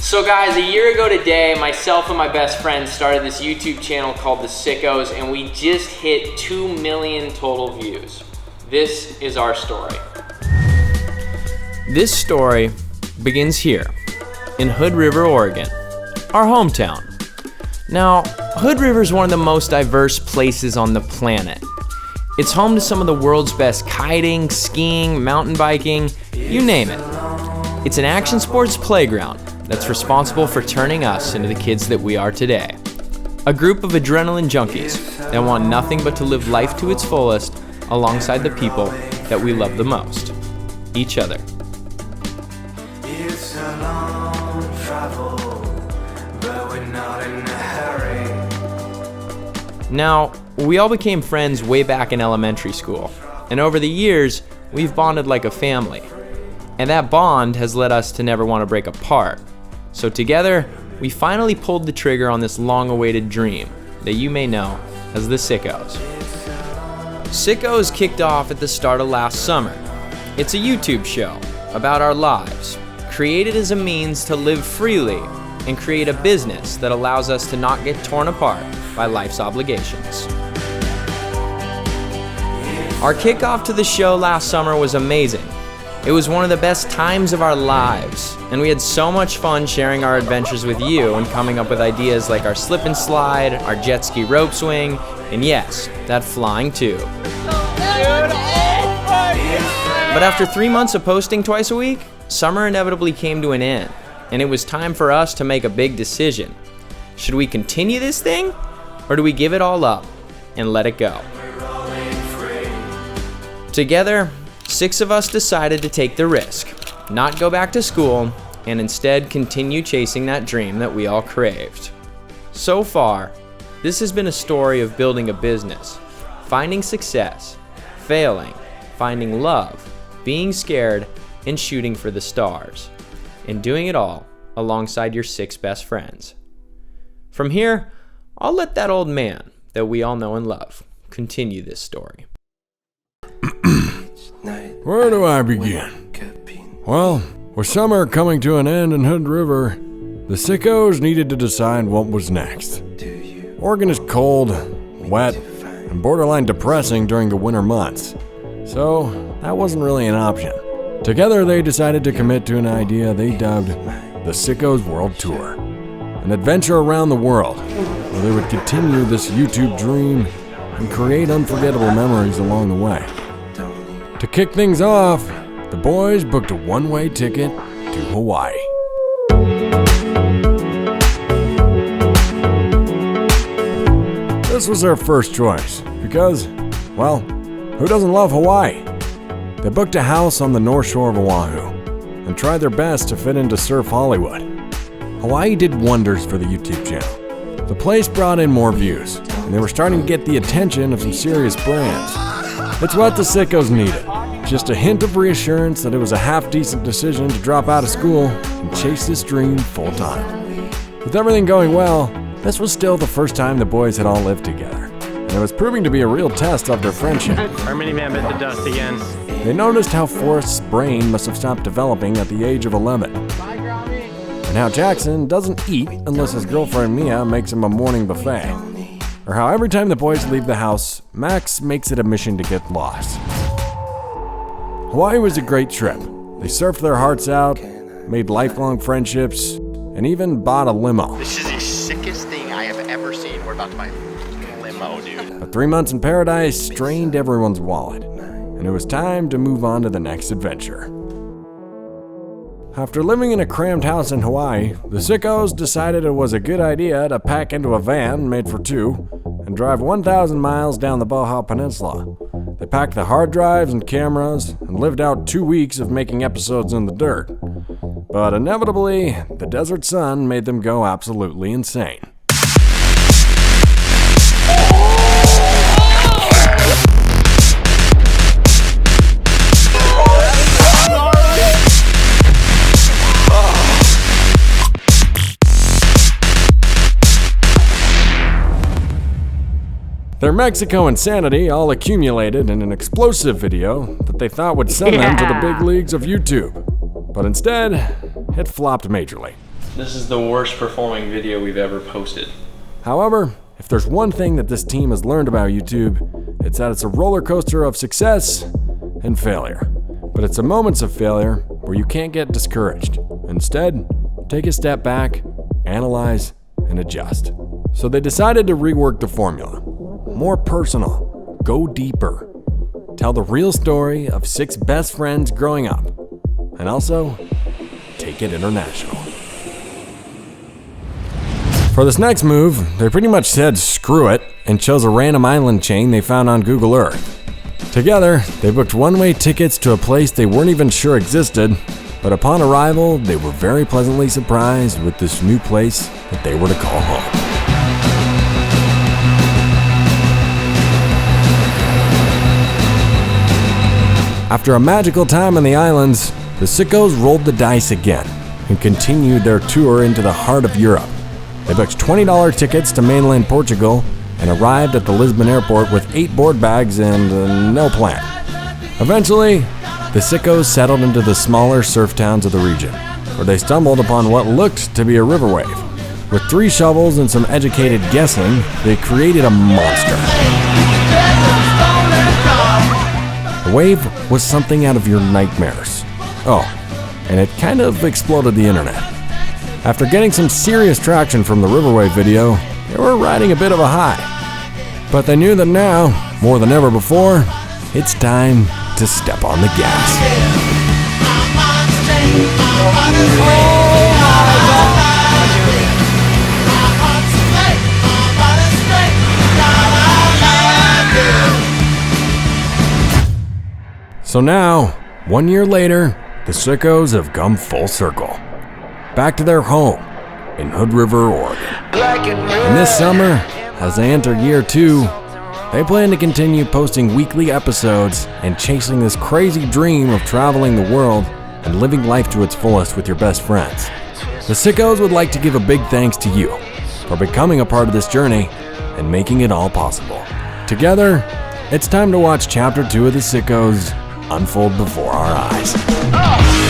So guys, a year ago today, myself and my best friend started this YouTube channel called the Sickos, and we just hit 2 million total views. This is our story. This story begins here in Hood River, Oregon, our hometown. Now, Hood River is one of the most diverse places on the planet. It's home to some of the world's best kiting, skiing, mountain biking, you name it. It's an action sports playground that's responsible for turning us into the kids that we are today. A group of adrenaline junkies that want nothing but to live life to its fullest alongside the people that we love the most, each other. It's a long travel, but we're not in a hurry. Now, we all became friends way back in elementary school, and over the years, we've bonded like a family. And that bond has led us to never want to break apart. So together, we finally pulled the trigger on this long-awaited dream that you may know as the Sickos. Sickos kicked off at the start of last summer. It's a YouTube show about our lives, created as a means to live freely and create a business that allows us to not get torn apart by life's obligations. Our kickoff to the show last summer was amazing. It was one of the best times of our lives, and we had so much fun sharing our adventures with you and coming up with ideas like our slip and slide, our jet ski rope swing, and yes, that flying tube. But after 3 months of posting twice a week, summer inevitably came to an end, and it was time for us to make a big decision. Should we continue this thing, or do we give it all up and let it go? Together, 6 of us decided to take the risk, not go back to school, and instead continue chasing that dream that we all craved. So far, this has been a story of building a business, finding success, failing, finding love, being scared, and shooting for the stars, and doing it all alongside your 6 best friends. From here, I'll let that old man that we all know and love continue this story. Where do I begin? Well, with summer coming to an end in Hood River, the Sickos needed to decide what was next. Oregon is cold, wet, and borderline depressing during the winter months, so that wasn't really an option. Together, they decided to commit to an idea they dubbed the Sickos World Tour, an adventure around the world where they would continue this YouTube dream and create unforgettable memories along the way. To kick things off, the boys booked a one-way ticket to Hawaii. This was their first choice because, well, who doesn't love Hawaii? They booked a house on the north shore of Oahu and tried their best to fit into Surf Hollywood. Hawaii did wonders for the YouTube channel. The place brought in more views, and they were starting to get the attention of some serious brands. It's what the Sickos needed. Just a hint of reassurance that it was a half-decent decision to drop out of school and chase this dream full-time. With everything going well, this was still the first time the boys had all lived together, and it was proving to be a real test of their friendship. Our minivan bit the dust again. They noticed how Forrest's brain must have stopped developing at the age of 11. And how Jackson doesn't eat unless his girlfriend Mia makes him a morning buffet. Or how every time the boys leave the house, Max makes it a mission to get lost. Hawaii was a great trip. They surfed their hearts out, made lifelong friendships, and even bought a limo. This is the sickest thing I have ever seen. We're about to buy a limo, dude. But 3 months in paradise strained everyone's wallet, and it was time to move on to the next adventure. After living in a crammed house in Hawaii, the Sickos decided it was a good idea to pack into a van made for 2 and drive 1,000 miles down the Baja Peninsula. They packed the hard drives and cameras and lived out 2 weeks of making episodes in the dirt. But inevitably, the desert sun made them go absolutely insane. Their Mexico insanity all accumulated in an explosive video that they thought would send them to the big leagues of YouTube. But instead, it flopped majorly. This is the worst performing video we've ever posted. However, if there's one thing that this team has learned about YouTube, it's that it's a roller coaster of success and failure. But it's the moments of failure where you can't get discouraged. Instead, take a step back, analyze, and adjust. So they decided to rework the formula. More personal, go deeper, tell the real story of 6 best friends growing up, and also take it international. For this next move, they pretty much said screw it and chose a random island chain they found on Google Earth. Together, they booked one-way tickets to a place they weren't even sure existed, but upon arrival, they were very pleasantly surprised with this new place that they were to call home. After a magical time on the islands, the Sickos rolled the dice again and continued their tour into the heart of Europe. They booked $20 tickets to mainland Portugal and arrived at the Lisbon airport with 8 board bags and no plan. Eventually, the Sickos settled into the smaller surf towns of the region, where they stumbled upon what looked to be a river wave. With 3 shovels and some educated guessing, they created a monster. The wave was something out of your nightmares. Oh, and it kind of exploded the internet. After getting some serious traction from the Riverwave video, they were riding a bit of a high. But they knew that now, more than ever before, it's time to step on the gas. So now, 1 year later, the Sickos have come full circle. Back to their home in Hood River, Oregon. And this summer, as they enter year 2, they plan to continue posting weekly episodes and chasing this crazy dream of traveling the world and living life to its fullest with your best friends. The Sickos would like to give a big thanks to you for becoming a part of this journey and making it all possible. Together, it's time to watch Chapter 2 of the Sickos unfold before our eyes.